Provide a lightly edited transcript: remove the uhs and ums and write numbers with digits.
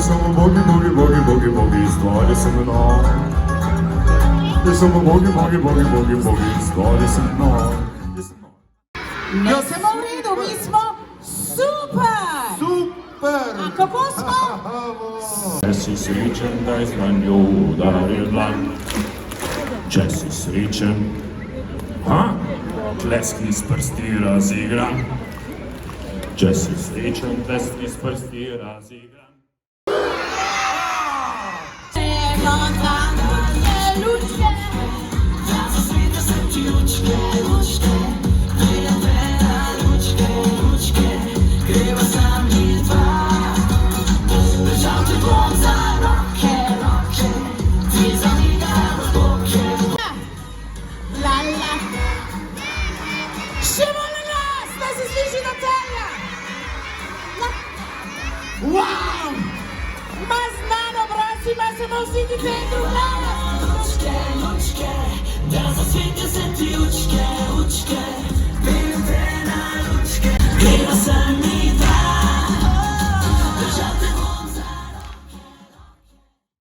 samo bogi, bogi, bogi, bogi, bogi, stvari se mnom. Samo bogi, bogi, bogi, bogi, bogi, stvari se mnom. Ne samo v redu, mi smo super! Super! A kako smo? Če si srečen, daj znanju udari dlan. Če si srečen, tleskni s prsti razigran. Če si srečen, tleskni s prsti razigran. Wow! Ma znano, prosim, a samo v Citycentru glavnim! Lučke, lučke, da zasvetijo se ti lučke.